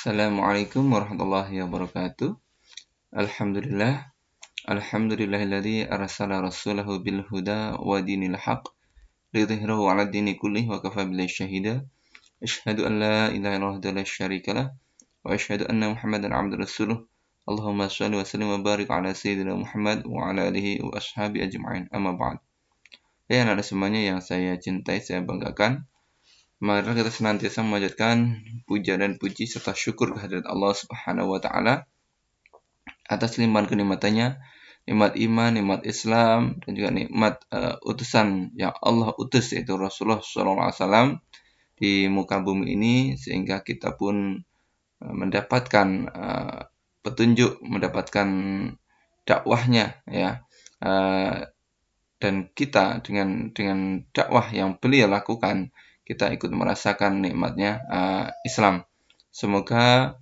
Assalamualaikum warahmatullahi wabarakatuh. Alhamdulillah. Alhamdulillahilladzi arsala rasulahu bil huda wa dinil haq lidhhirahu 'ala dini kullih wa kafa billahi syahida. Asyhadu an la ilaha illallah la syarikalah wa asyhadu anna Muhammadan 'abduhu rasuluh. Allahumma shalli wa sallim wa barik 'ala sayyidina Muhammad wa 'ala alihi wa ashabi ajma'in. Amma ba'd. Ya anak semuanya yang saya cintai, saya banggakan. Mari kita senantiasa memanjatkan puja dan puji serta syukur kehadirat Allah Subhanahu wa taala atas limpahan kenikmatannya, nikmat iman, nikmat Islam, dan juga nikmat utusan yang Allah utus, yaitu Rasulullah SAW di muka bumi ini, sehingga kita pun mendapatkan petunjuk, mendapatkan dakwahnya, ya. Dan kita dengan dakwah yang beliau lakukan, kita ikut merasakan nikmatnya Islam. Semoga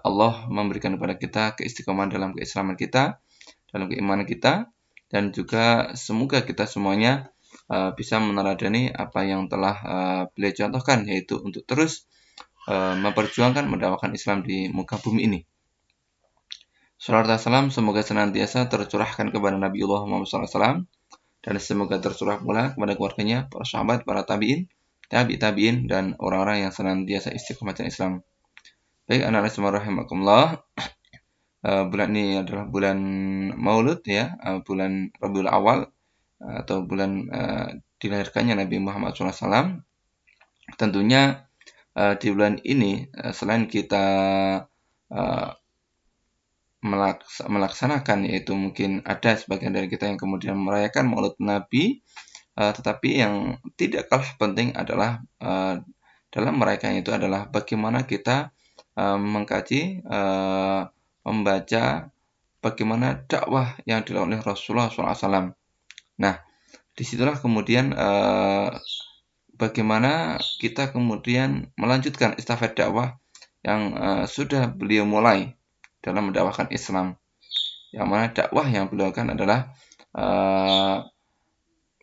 Allah memberikan kepada kita keistiqomahan dalam keislaman kita, dalam keimanan kita, dan juga semoga kita semuanya bisa meneladani apa yang telah beliau contohkan, yaitu untuk terus memperjuangkan mendakwakan Islam di muka bumi ini. Salawat dan salam semoga senantiasa tercurahkan kepada Nabiullah Muhammad SAW, dan semoga tercurah pula kepada keluarganya, para sahabat, para tabi'in, dan orang-orang yang senantiasa istiqomah dalam Islam. Baik, anak-anak semua rahimakumullah. Bulan ini adalah bulan Maulud, ya, bulan Rabiul Awal, atau bulan dilahirkannya Nabi Muhammad SAW. Tentunya di bulan ini selain kita melaksanakan, yaitu mungkin ada sebagian dari kita yang kemudian merayakan Maulud Nabi, tetapi yang tidak kalah penting adalah dalam merayakan itu adalah bagaimana kita mengkaji, membaca bagaimana dakwah yang dilakukan oleh Rasulullah SAW. Nah, disitulah kemudian bagaimana kita kemudian melanjutkan estafet dakwah yang sudah beliau mulai dalam mendakwahkan Islam. Yang mana dakwah yang beliau lakukan adalah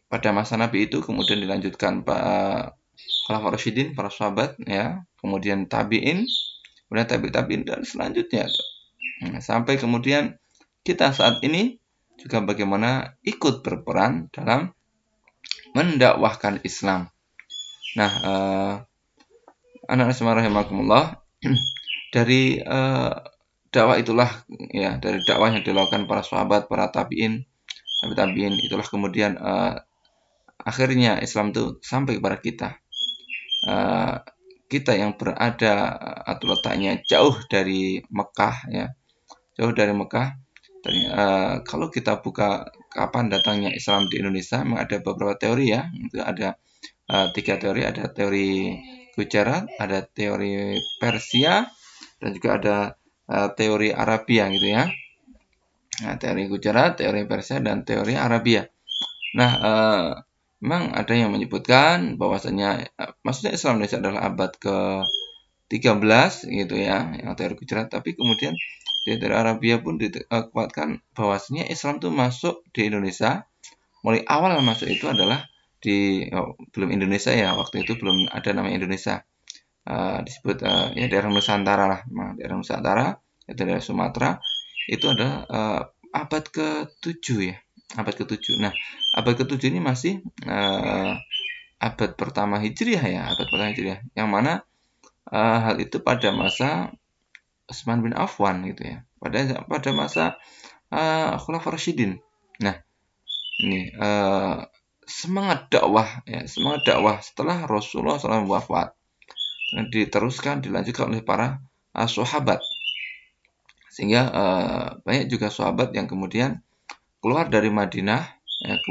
pada masa Nabi itu kemudian dilanjutkan Khulafaur Rasyidin, para sahabat, ya, kemudian tabi'in, kemudian tabi'in, dan selanjutnya. Sampai kemudian kita saat ini juga bagaimana ikut berperan dalam mendakwahkan Islam. Nah, anak-anak semua rahimakumullah, dari dakwah itulah, ya, dari dakwah yang dilakukan para sahabat, para tabi'in, itulah kemudian akhirnya Islam itu sampai kepada kita. Kita yang berada atau letaknya jauh dari Mekah, ya, jauh dari Mekah. Kalau kita buka kapan datangnya Islam di Indonesia, memang ada beberapa teori, ya. Itu ada 3 teori, ada teori Gujarat, ada teori Persia, dan juga ada teori Arabia, gitu, ya. Nah, teori Gujarat, teori Persia, dan teori Arabia. Nah, memang ada yang menyebutkan bahwasanya maksudnya Islam Indonesia adalah abad ke-13, gitu, ya, yang teori Gujarat. Tapi kemudian di teori Arabia pun dikuatkan bahwasanya Islam itu masuk di Indonesia. Mulai awal masuk itu adalah belum Indonesia, ya, waktu itu belum ada namanya Indonesia. Disebut ya daerah Nusantara lah, daerah Nusantara, yaitu daerah Sumatera. Itu adalah abad ke-7, ya, abad ke-7. Nah, abad ke-7 ini masih abad pertama Hijriah, ya, abad pertama Hijriah, yang mana hal itu pada masa Utsman bin Affan, gitu, ya, pada masa Khulafaur Rasyidin. Nah, ini semangat dakwah, ya, semangat dakwah setelah Rasulullah SAW wafat, dan diteruskan, dilanjutkan oleh para sahabat, sehingga banyak juga sahabat yang kemudian keluar dari Madinah, ya,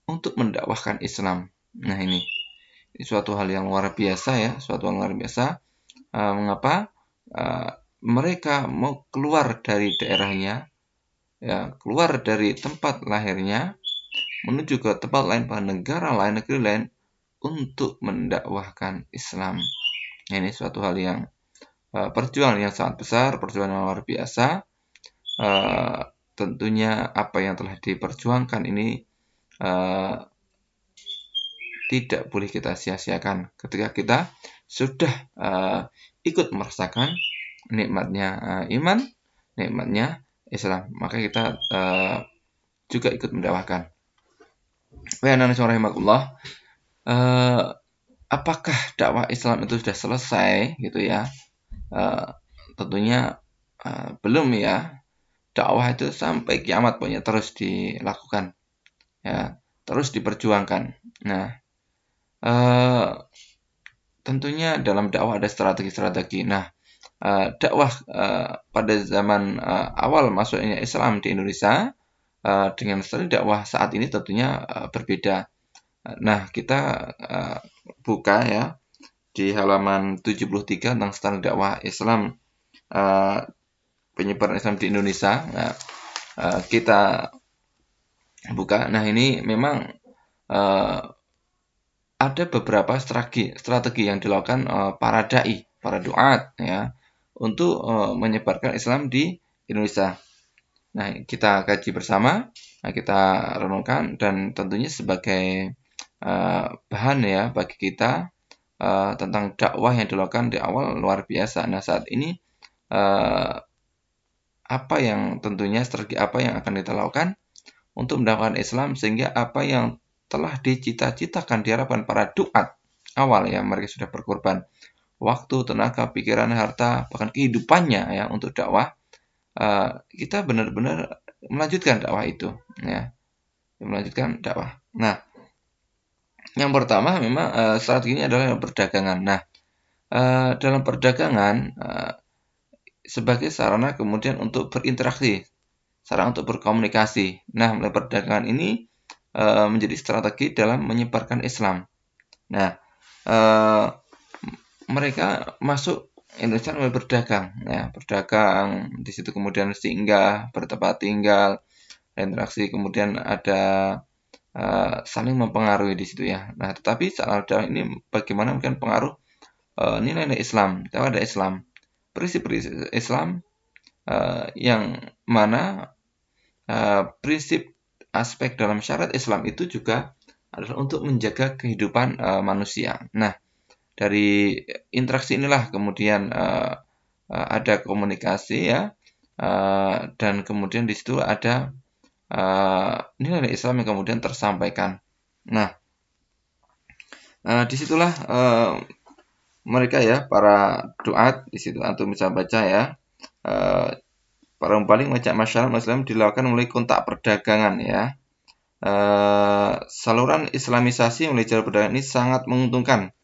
untuk mendakwahkan Islam. Nah, ini suatu hal yang luar biasa, ya, suatu hal luar biasa. Mengapa mereka mau keluar dari daerahnya, ya, keluar dari tempat lahirnya, menuju ke tempat lain, pada negara lain, negeri lain, untuk mendakwahkan Islam. Ini suatu hal yang perjuangan yang sangat besar, perjuangan yang luar biasa. Tentunya apa yang telah diperjuangkan ini tidak boleh kita sia-siakan ketika kita sudah ikut merasakan nikmatnya iman, nikmatnya Islam, maka kita juga ikut mendakwahkan. Apakah dakwah Islam itu sudah selesai gitu ya? Tentunya belum ya. Dakwah itu sampai kiamat pokoknya terus dilakukan, ya, terus diperjuangkan. Nah, tentunya dalam dakwah ada strategi-strategi. Nah, dakwah pada zaman awal masuknya Islam di Indonesia dengan strategi dakwah saat ini tentunya berbeda. Nah, kita buka ya di halaman 73 tentang strategi dakwah Islam, penyebaran Islam di Indonesia. Nah, kita buka. Nah, ini memang ada beberapa strategi yang dilakukan para dai, para duat ya, untuk menyebarkan Islam di Indonesia. Nah, kita kaji bersama, kita renungkan, dan tentunya sebagai bahan ya bagi kita tentang dakwah yang dilakukan di awal luar biasa. Nah, saat ini apa yang tentunya strategi apa yang akan kita lakukan untuk mendakwakan Islam sehingga apa yang telah dicita-citakan diharapkan para duat awal ya, mereka sudah berkorban waktu, tenaga, pikiran, harta, bahkan kehidupannya ya untuk dakwah. Kita benar-benar melanjutkan dakwah itu ya, melanjutkan dakwah. Nah, yang pertama memang strateginya adalah perdagangan. Nah, dalam perdagangan sebagai sarana kemudian untuk berinteraksi, sarana untuk berkomunikasi. Nah, melalui perdagangan ini menjadi strategi dalam menyebarkan Islam. Nah, mereka masuk Indonesia melalui berdagang, ya, berdagang di situ kemudian singgah, bertempat tinggal, interaksi, kemudian ada saling mempengaruhi di situ ya. Nah, tetapi saat ini bagaimana mungkin pengaruh nilai-nilai Islam, ada Islam, prinsip-prinsip Islam yang mana prinsip aspek dalam syariat Islam itu juga adalah untuk menjaga kehidupan manusia. Nah, dari interaksi inilah kemudian ada komunikasi ya, dan kemudian di situ ada nilai-nilai Islam yang kemudian tersampaikan. Nah, disitulah mereka ya, para duat di situ antum bisa baca ya. Para paling mengajak masyarakat Muslim dilakukan melalui kontak perdagangan ya. Saluran Islamisasi melalui jalur perdagangan ini sangat menguntungkan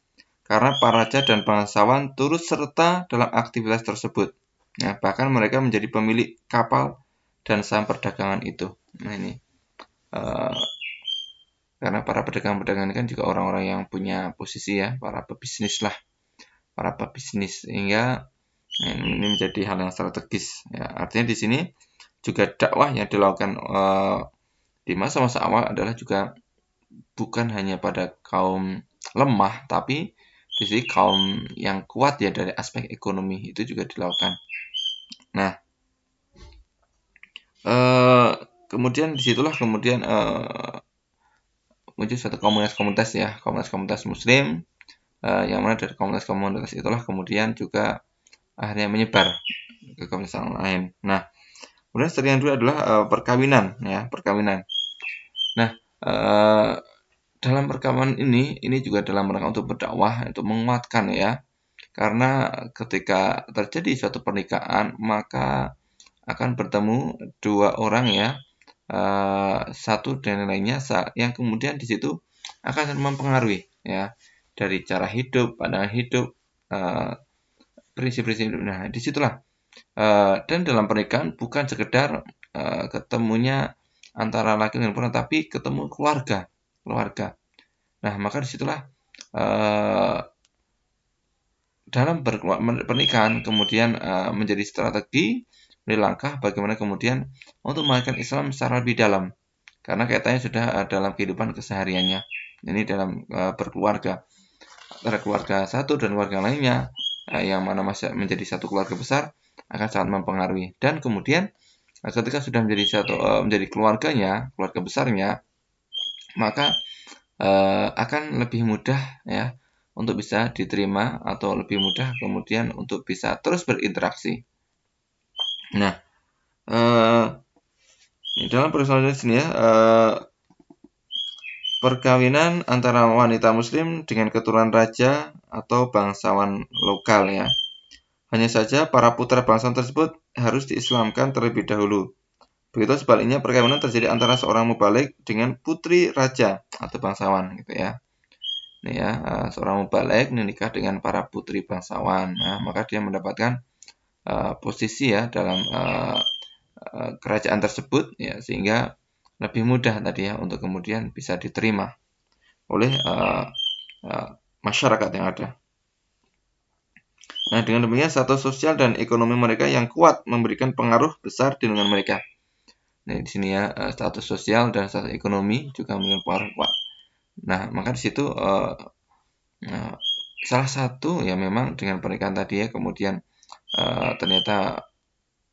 karena para raja dan bangsawan turut serta dalam aktivitas tersebut. Nah, bahkan mereka menjadi pemilik kapal dan saham perdagangan itu. Nah, ini karena para pedagang-pedagang ini kan juga orang-orang yang punya posisi ya, para pebisnis lah, para pebisnis, sehingga ini menjadi hal yang strategis. Ya, artinya di sini juga dakwah yang dilakukan di masa-masa awal adalah juga bukan hanya pada kaum lemah, tapi di sini kaum yang kuat ya dari aspek ekonomi itu juga dilakukan. Nah, kemudian disitulah kemudian muncul suatu komunitas-komunitas ya, komunitas-komunitas Muslim, yang mana dari komunitas-komunitas itulah kemudian juga akhirnya menyebar ke komunitas lain. Nah, kemudian strategi yang kedua adalah perkawinan ya, perkawinan. Nah, dalam perkawinan ini juga dalam rangka untuk berdakwah, untuk menguatkan ya, karena ketika terjadi suatu pernikahan maka akan bertemu dua orang ya, satu dan lainnya yang kemudian di situ akan mempengaruhi ya dari cara hidup, pandangan hidup, prinsip-prinsip hidup. Nah, disitulah dan dalam pernikahan bukan sekedar ketemunya antara laki dan perempuan, tapi ketemu keluarga. Nah, maka disitulah dalam pernikahan kemudian menjadi strategi, menjadi langkah bagaimana kemudian untuk melahirkan Islam secara lebih dalam. Karena kaitannya sudah dalam kehidupan kesehariannya. Ini dalam berkeluarga. Antara keluarga satu dan keluarga lainnya, yang mana masih menjadi satu keluarga besar, akan sangat mempengaruhi. Dan kemudian ketika sudah menjadi menjadi keluarganya, keluarga besarnya, maka akan lebih mudah ya untuk bisa diterima atau lebih mudah kemudian untuk bisa terus berinteraksi. Nah, eh, dalam persoalan di sini ya, perkawinan antara wanita muslim dengan keturunan raja atau bangsawan lokal ya. Hanya saja para putra bangsawan tersebut harus diislamkan terlebih dahulu. Begitu sebaliknya perkawinan terjadi antara seorang mubalik dengan putri raja atau bangsawan gitu ya. Ini ya, seorang mubalik menikah dengan para putri bangsawan. Nah, maka dia mendapatkan posisi ya dalam kerajaan tersebut ya, sehingga lebih mudah tadi ya untuk kemudian bisa diterima oleh masyarakat yang ada. Nah, dengan demikian status sosial dan ekonomi mereka yang kuat memberikan pengaruh besar di lingkungan mereka. Nah, di sini ya status sosial dan status ekonomi juga memberikan pengaruh kuat. Nah, maka di situ salah satu ya memang dengan pernikahan tadi ya kemudian ternyata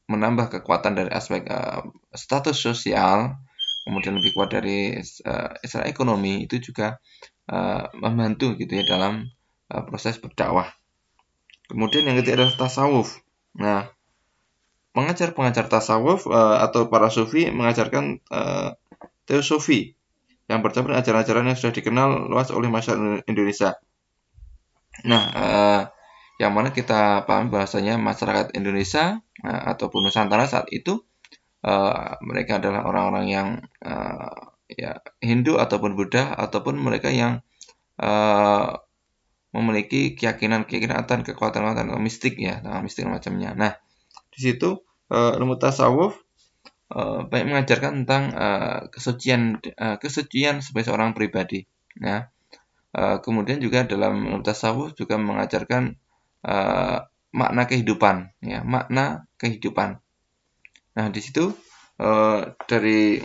menambah kekuatan dari aspek status sosial, kemudian lebih kuat dari secara ekonomi, itu juga membantu gitu ya dalam proses berdakwah. Kemudian yang ketiga adalah tasawuf. Nah, pengajar-pengajar tasawuf atau para sufi mengajarkan teosofi yang bercampur ajaran-ajaran yang sudah dikenal luas oleh masyarakat Indonesia. Nah, yang mana kita paham bahasanya masyarakat Indonesia ataupun Nusantara saat itu mereka adalah orang-orang yang ya Hindu ataupun Buddha ataupun mereka yang memiliki keyakinan-keyakinan dan kekuatan-kekuatan mistik ya, mistik macamnya. Nah, di situ ilmu tasawuf banyak mengajarkan tentang kesucian sebagai seorang pribadi. Nah, kemudian juga dalam ilmu tasawuf juga mengajarkan makna kehidupan, ya, makna kehidupan. Nah, di situ dari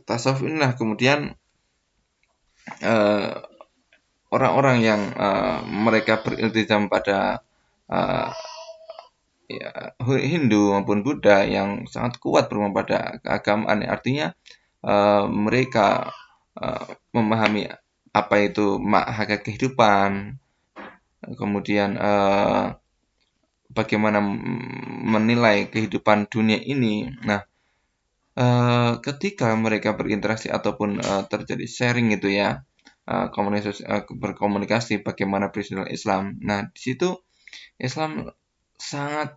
tasawuf inilah kemudian orang-orang yang mereka beriltizam pada ya, Hindu maupun Buddha yang sangat kuat berhubungan pada keagamaan. Artinya mereka memahami apa itu hakikat kehidupan, kemudian bagaimana menilai kehidupan dunia ini. Nah, ketika mereka berinteraksi ataupun terjadi sharing gitu ya, berkomunikasi bagaimana prinsip Islam. Nah, di situ Islam sangat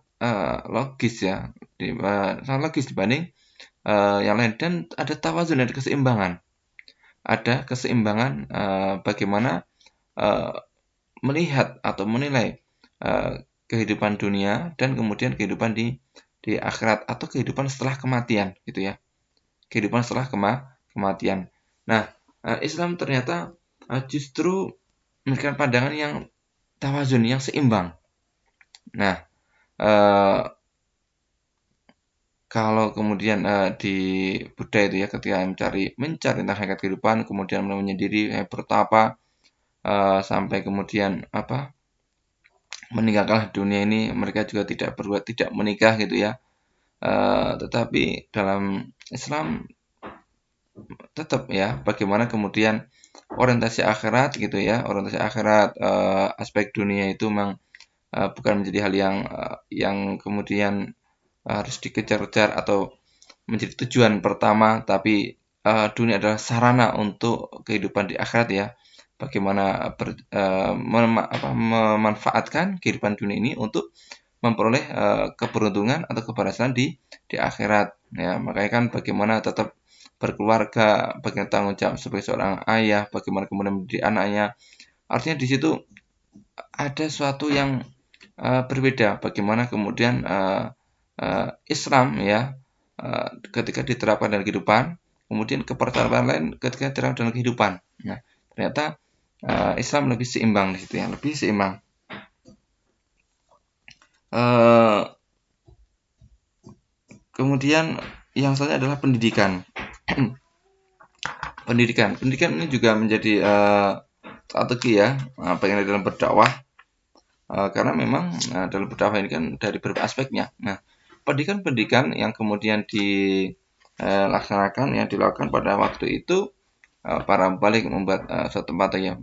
logis ya, sangat logis dibanding yang lain dan ada tawazun, ada keseimbangan. Ada keseimbangan bagaimana melihat atau menilai kehidupan dunia dan kemudian kehidupan di akhirat atau kehidupan setelah kematian gitu ya. Kehidupan setelah kematian. Nah, Islam ternyata justru memberikan pandangan yang tawazun, yang seimbang. Nah, kalau kemudian di Buddha itu ya ketika mencari tentang hakikat kehidupan, kemudian menyendiri bertapa sampai kemudian meninggalkan dunia ini, mereka juga tidak menikah gitu ya. Tetapi dalam Islam tetap ya bagaimana kemudian orientasi akhirat gitu ya, orientasi akhirat aspek dunia itu memang bukan menjadi hal yang kemudian harus dikejar-kejar atau menjadi tujuan pertama, tapi dunia adalah sarana untuk kehidupan di akhirat ya. Bagaimana memanfaatkan kehidupan dunia ini untuk memperoleh keberuntungan atau keberhasilan di akhirat ya. Makanya kan bagaimana tetap berkeluarga, bagaimana tanggung jawab sebagai seorang ayah, bagaimana kemudian mendidik anaknya. Artinya di situ ada suatu yang berbeda. Bagaimana kemudian Islam ya ketika diterapkan dalam kehidupan, kemudian kepercayaan lain ketika diterapkan dalam kehidupan. Nah, ternyata Islam lebih seimbang di situ ya, lebih seimbang. Kemudian yang selanjutnya adalah pendidikan. Pendidikan ini juga menjadi strategi ya, bagian dalam berdakwah. Karena memang dalam berdakwah ini kan dari beberapa aspeknya. Nah, pendidikan yang kemudian dilakukan pada waktu itu para mubalik membuat suatu materi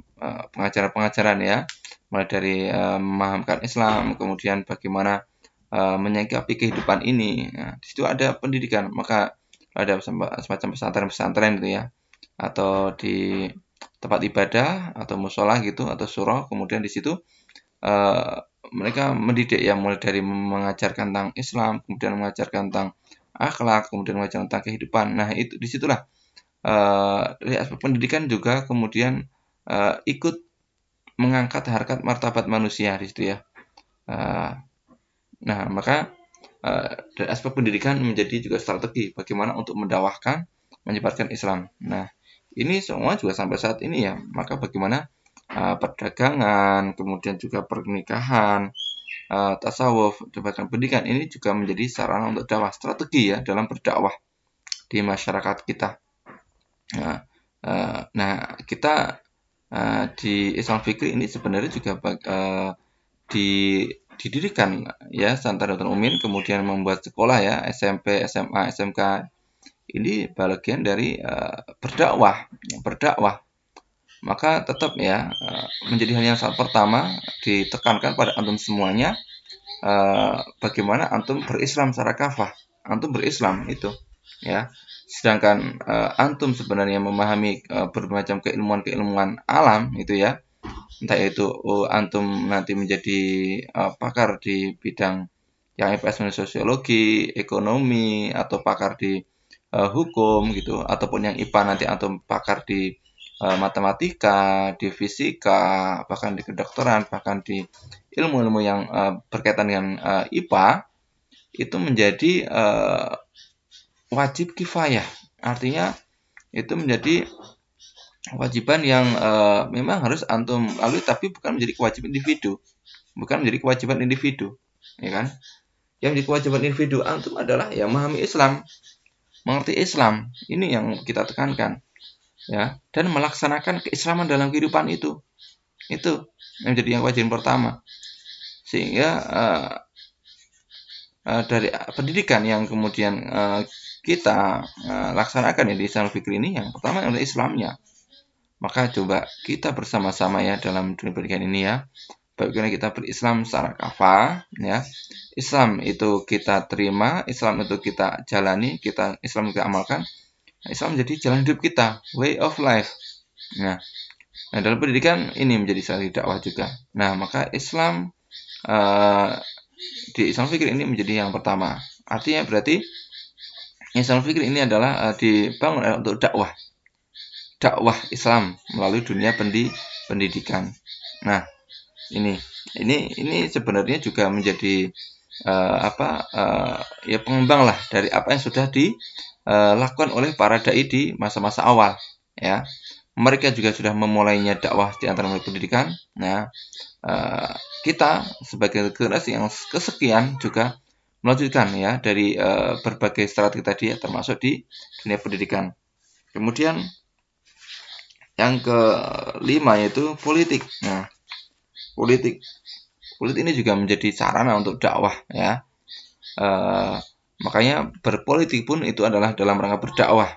pengajaran-pengajaran ya, mulai dari memahamkan Islam, kemudian bagaimana menyikapi kehidupan ini. Nah, di situ ada pendidikan, maka ada semacam pesantren-pesantren gitu ya, atau di tempat ibadah atau musola gitu atau surah, kemudian di situ eh, mereka mendidik ya, mulai dari mengajarkan tentang Islam, kemudian mengajarkan tentang akhlak, kemudian mengajarkan tentang kehidupan. Nah, itu disitulah dari aspek pendidikan juga kemudian ikut mengangkat harkat martabat manusia di situ ya. Eh, nah, maka dari aspek pendidikan menjadi juga strategi bagaimana untuk mendakwahkan, menyebarkan Islam. Nah, ini semua juga sampai saat ini ya. Maka bagaimana perdagangan, kemudian juga pernikahan, tasawuf, bahkan pendidikan ini juga menjadi sarana untuk dakwah, strategi ya dalam berdakwah di masyarakat kita. Nah, kita di Islam Fikri ini sebenarnya juga didirikan ya Santara Darul Umin, kemudian membuat sekolah ya SMP, SMA, SMK. Ini bagian dari berdakwah. Maka tetap ya menjadi hal yang sangat pertama ditekankan pada antum semuanya, bagaimana antum berislam secara kafah, antum berislam itu ya. Sedangkan antum sebenarnya memahami bermacam keilmuan alam itu ya, entah itu antum nanti menjadi pakar di bidang yang IPS sosiologi, ekonomi, atau pakar di hukum gitu, ataupun yang IPA nanti antum pakar di matematika, di fisika, bahkan di kedokteran, bahkan di ilmu-ilmu yang berkaitan dengan IPA, itu menjadi wajib kifayah. Artinya itu menjadi kewajiban yang memang harus antum lalui, tapi bukan menjadi kewajiban individu. Bukan menjadi kewajiban individu, ya kan? Yang menjadi kewajiban individu antum adalah ya memahami Islam, mengerti Islam. Ini yang kita tekankan, ya, dan melaksanakan keislaman dalam kehidupan itu. Itu yang menjadi yang kewajiban pertama. Sehingga dari pendidikan yang kemudian kita laksanakan ya di Islam Fikri ini, yang pertama adalah Islamnya. Maka coba kita bersama-sama ya dalam dunia pendidikan ini ya, bagaimana kita berislam secara kafah ya. Islam itu kita terima, Islam itu kita jalani, Islam kita amalkan. Islam menjadi jalan hidup kita, way of life. Nah, dalam pendidikan ini menjadi salah satu dakwah juga. Nah, maka Islam di Islam Fikri ini menjadi yang pertama. Artinya berarti Islam Fikri ini adalah dibangun untuk dakwah Islam melalui dunia pendidikan. Nah, ini sebenarnya juga menjadi ya pengembang lah dari apa yang sudah dilakukan oleh para dai di masa-masa awal ya. Mereka juga sudah memulainya dakwah di antara mereka pendidikan. Nah, kita sebagai generasi yang kesekian juga melanjutkan ya dari berbagai strategi tadi ya, termasuk di dunia pendidikan. Kemudian yang kelima yaitu politik. Nah, politik ini juga menjadi sarana untuk dakwah ya. Makanya berpolitik pun itu adalah dalam rangka berdakwah.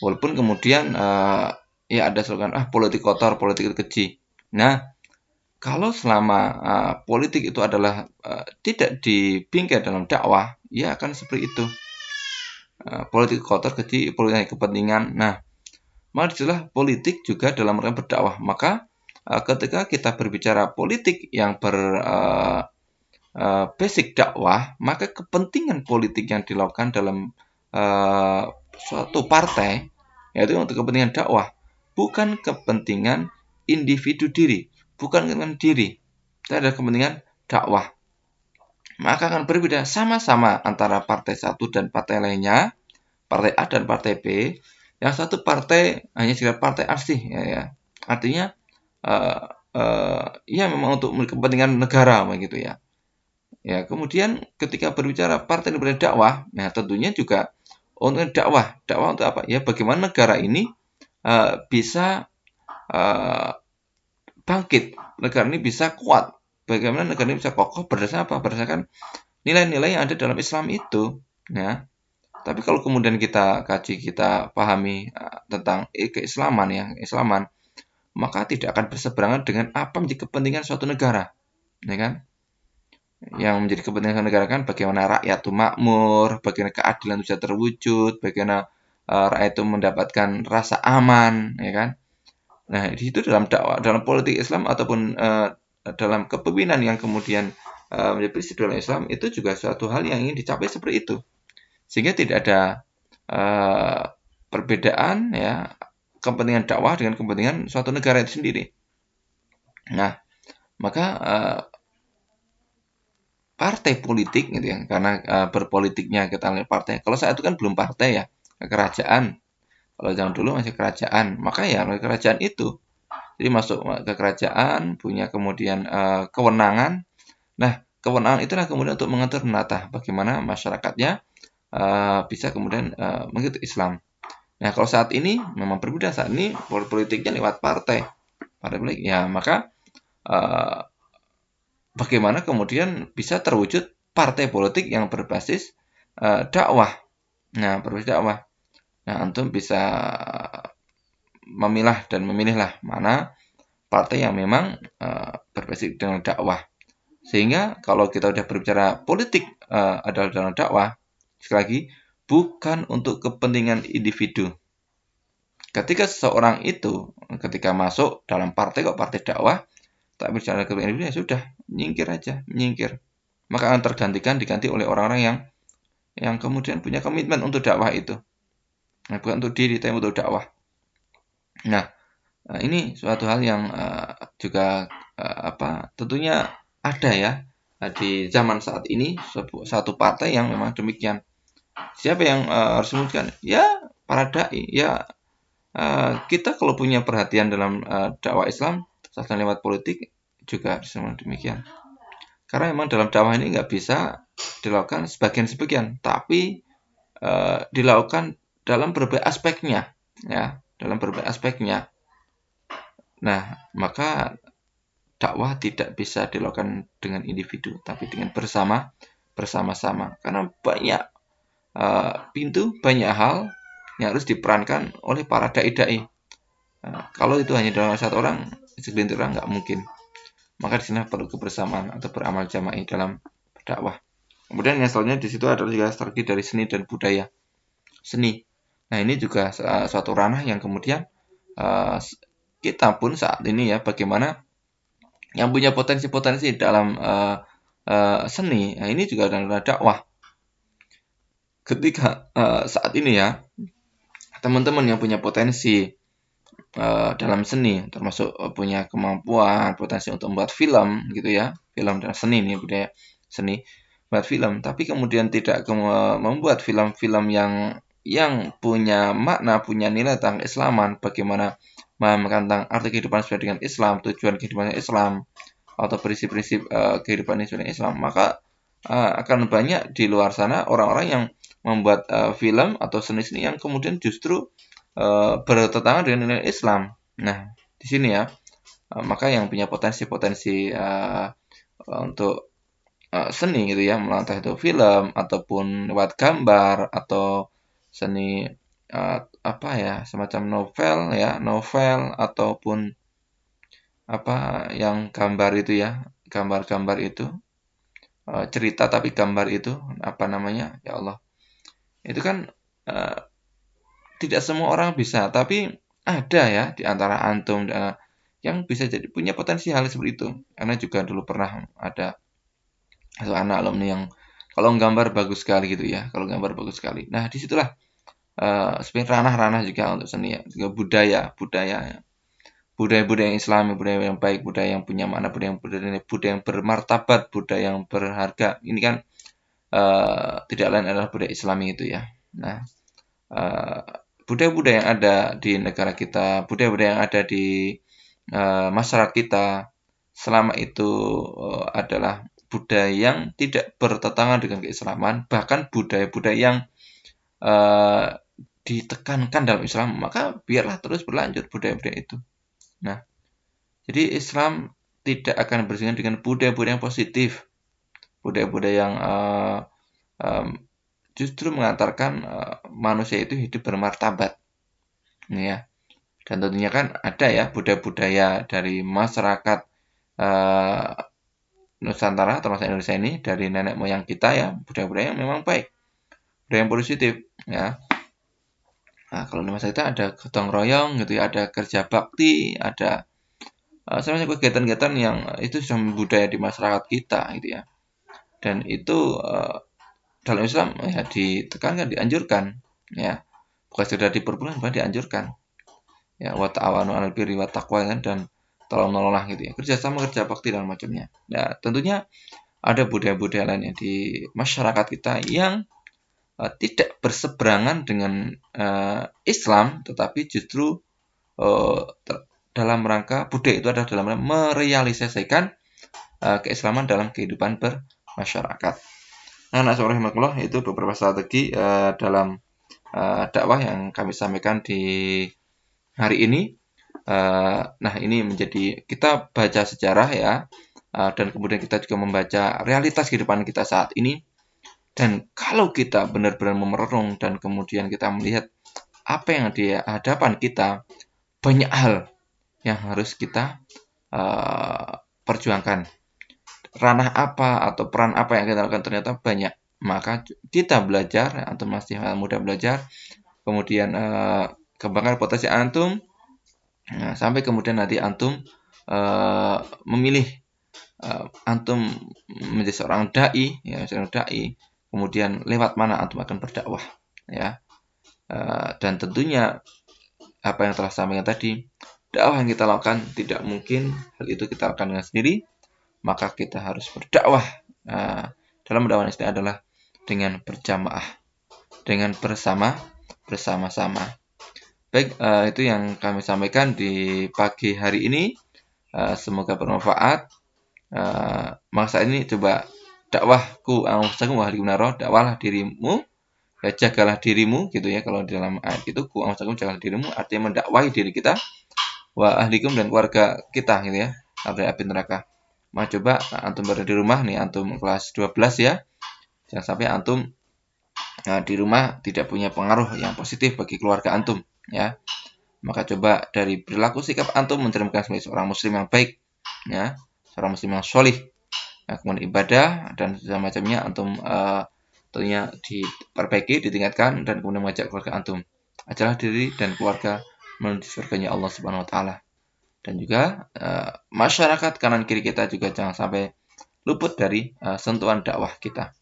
Walaupun kemudian ya ada slogan politik kotor, politik keji. Nah, kalau selama politik itu adalah tidak dibingkai dalam dakwah, ya akan seperti itu. Politik kotor, keji, politik kepentingan. Nah, maka disitulah politik juga dalam rangka berdakwah. Maka ketika kita berbicara politik yang basic dakwah, maka kepentingan politik yang dilakukan dalam suatu partai yaitu untuk kepentingan dakwah, bukan kepentingan individu diri, bukan kepentingan diri, tapi ada kepentingan dakwah. Maka akan berbeda sama-sama antara partai satu dan partai lainnya, partai A dan partai B. Yang satu partai hanya sekedar partai asli, ya. Artinya ya memang untuk kepentingan negara begitu ya. Ya, kemudian ketika berbicara partai yang berdakwah, nah tentunya juga untuk dakwah untuk apa? Ya bagaimana negara ini bisa bangkit, negara ini bisa kuat, bagaimana negara ini bisa kokoh berdasarkan apa? Berdasarkan nilai-nilai yang ada dalam Islam itu, ya. Tapi kalau kemudian kita kaji, kita pahami tentang keislaman ya, keislaman, maka tidak akan berseberangan dengan apa menjadi kepentingan suatu negara, ya kan? Yang menjadi kepentingan negara kan bagaimana rakyat itu makmur, bagaimana keadilan bisa terwujud, bagaimana rakyat itu mendapatkan rasa aman, ya kan? Nah, di situ dalam dakwah, dalam politik Islam ataupun dalam kepemimpinan yang kemudian menjadi prinsip dalam Islam itu juga suatu hal yang ingin dicapai seperti itu. Sehingga tidak ada uh, perbedaan ya kepentingan dakwah dengan kepentingan suatu negara itu sendiri. Nah, maka partai politik gitu ya, karena berpolitiknya kita lihat partai. Kalau saat itu kan belum partai ya, kerajaan. Kalau zaman dulu masih kerajaan, maka ya kerajaan itu. Jadi masuk ke kerajaan, punya kemudian kewenangan. Nah, kewenangan itulah kemudian untuk mengatur menata bagaimana masyarakatnya bisa kemudian mengikuti Islam. Nah, kalau saat ini memang berbeda. Saat ini politiknya lewat partai. Partai politik. Ya, maka bagaimana kemudian bisa terwujud partai politik yang berbasis dakwah. Nah, berbasis dakwah. Nah, antum bisa memilah dan memilihlah mana partai yang memang berbasis dengan dakwah. Sehingga kalau kita sudah berbicara politik adalah dalam dakwah, sekali lagi bukan untuk kepentingan individu. Ketika seseorang itu ketika masuk dalam partai kok partai dakwah, tak bicara kepentingan individu ya sudah, nyingkir aja, menyingkir. Maka akan diganti oleh orang-orang yang kemudian punya komitmen untuk dakwah itu. Nah, bukan untuk diri, tapi untuk dakwah. Nah, ini suatu hal yang juga tentunya ada ya di zaman saat ini satu partai yang memang demikian. Siapa yang harus memutuskan? Ya para dai. Ya kita kalau punya perhatian dalam dakwah Islam, selain lewat politik juga harus demikian. Karena memang dalam dakwah ini nggak bisa dilakukan sebagian-sebagian, tapi dilakukan dalam berbagai aspeknya, ya, dalam berbagai aspeknya. Nah, maka dakwah tidak bisa dilakukan dengan individu, tapi dengan bersama-sama. Karena banyak pintu, banyak hal yang harus diperankan oleh para dai-dai. Kalau itu hanya dalam satu orang, segelintir orang nggak mungkin. Maka di sini perlu kebersamaan atau beramal jama'i dalam berdakwah. Kemudian yang selanjutnya di situ adalah juga strategi dari seni dan budaya. Seni. Nah, ini juga suatu ranah yang kemudian kita pun saat ini ya bagaimana yang punya potensi-potensi dalam seni. Nah, ini juga adalah dakwah. Ketika saat ini ya teman-teman yang punya potensi dalam seni, termasuk punya kemampuan, potensi untuk membuat film gitu ya, film dan seni ini budaya seni, buat film, tapi kemudian tidak membuat film-film yang punya makna, punya nilai tentang Islaman, bagaimana memahamkan tentang arti kehidupan sesuai dengan Islam, tujuan kehidupan Islam, atau prinsip-prinsip kehidupan Islam, maka akan banyak di luar sana orang-orang yang membuat film atau seni-seni yang kemudian justru bertentangan dengan nilai Islam. Nah, di sini ya, maka yang punya potensi-potensi untuk seni gitu ya, entah itu film ataupun lewat gambar atau seni apa ya, semacam novel ataupun apa yang gambar itu ya, gambar-gambar itu cerita tapi gambar itu apa namanya? Ya Allah. Itu kan tidak semua orang bisa, tapi ada ya di antara antum yang bisa jadi punya potensi hal seperti itu. Karena juga dulu pernah ada satu anak alumni yang kalau gambar bagus sekali gitu ya, kalau gambar bagus sekali. Nah, disitulah sebenarnya ranah-ranah juga untuk seni ya, juga budaya-budaya yang Islami, budaya yang baik, budaya yang punya makna, budaya yang bermartabat, budaya yang berharga. Ini kan tidak lain adalah budaya Islami itu ya. Nah, budaya-budaya yang ada di negara kita, budaya-budaya yang ada di masyarakat kita, selama itu adalah budaya yang tidak bertentangan dengan keislaman, bahkan budaya-budaya yang ditekankan dalam Islam, maka biarlah terus berlanjut budaya-budaya itu. Nah, jadi Islam tidak akan bersinggungan dengan budaya-budaya yang positif, budaya-budaya yang justru mengantarkan manusia itu hidup bermartabat, ya. Dan tentunya kan ada ya budaya-budaya dari masyarakat uh, Nusantara atau masyarakat Indonesia ini dari nenek moyang kita ya, budaya-budaya yang memang baik, budaya yang positif, ya. Nah, kalau di masa kita ada gotong royong gitu ya, ada kerja bakti, ada sebenarnya kegiatan-kegiatan yang itu sudah budaya di masyarakat kita gitu ya. Dan itu dalam Islam ya ditekankan, dianjurkan, ya. Bukan sudah diperbolehkan, bahkan dianjurkan. Ya, wa ta'awanu 'alal birri wat taqwa kan, dan tolong menolong gitu ya. Kerjasama, kerja bakti dan macamnya. Nah, tentunya ada budaya-budaya lainnya di masyarakat kita yang tidak berseberangan dengan Islam, tetapi justru dalam rangka budaya itu adalah dalam rangka merealisasikan keislaman dalam kehidupan bermasyarakat. Nah, rahimahullah, itu beberapa strategi dalam dakwah yang kami sampaikan di hari ini. Nah, ini menjadi kita baca sejarah ya, dan kemudian kita juga membaca realitas kehidupan kita saat ini. Dan kalau kita benar-benar memerenung dan kemudian kita melihat apa yang di hadapan kita, banyak hal yang harus kita perjuangkan. Ranah apa atau peran apa yang kita lakukan ternyata banyak. Maka kita belajar, atau masih muda belajar, kemudian kembangkan potensi antum, sampai kemudian nanti antum memilih antum menjadi seorang dai, ya, seorang dai. Kemudian lewat mana antum akan berdakwah, ya. Dan tentunya apa yang telah saya sampaikan tadi, dakwah yang kita lakukan tidak mungkin hal itu kita lakukan dengan sendiri, maka kita harus berdakwah. Dalam dakwah ini adalah dengan berjamaah, dengan bersama-sama. Baik, itu yang kami sampaikan di pagi hari ini. Semoga bermanfaat. Masa ini coba dakwahku dakwahlah dirimu, ya, jagalah dirimu gitu ya. Kalau di dalam ayat itu jagalah dirimu artinya mendakwahi diri kita, wa ahlikum dan keluarga kita gitu ya, dari api neraka. Coba antum berada di rumah nih, antum kelas 12 ya, jangan sampai antum di rumah tidak punya pengaruh yang positif bagi keluarga antum, ya. Maka coba dari perilaku sikap antum mencerminkan sebagai seorang muslim yang baik, ya, seorang muslim yang solih. Kemudian ibadah dan semacamnya antum tentunya diperbaiki, ditingkatkan, dan kemudian mengajak keluarga antum. Ajarlah diri dan keluarga menuju surganya Allah Subhanahu wa taala. Dan juga masyarakat kanan kiri kita juga jangan sampai luput dari sentuhan dakwah kita.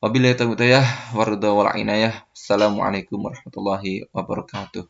Wabillahi taufiq wal hidayah. Assalamualaikum warahmatullahi wabarakatuh.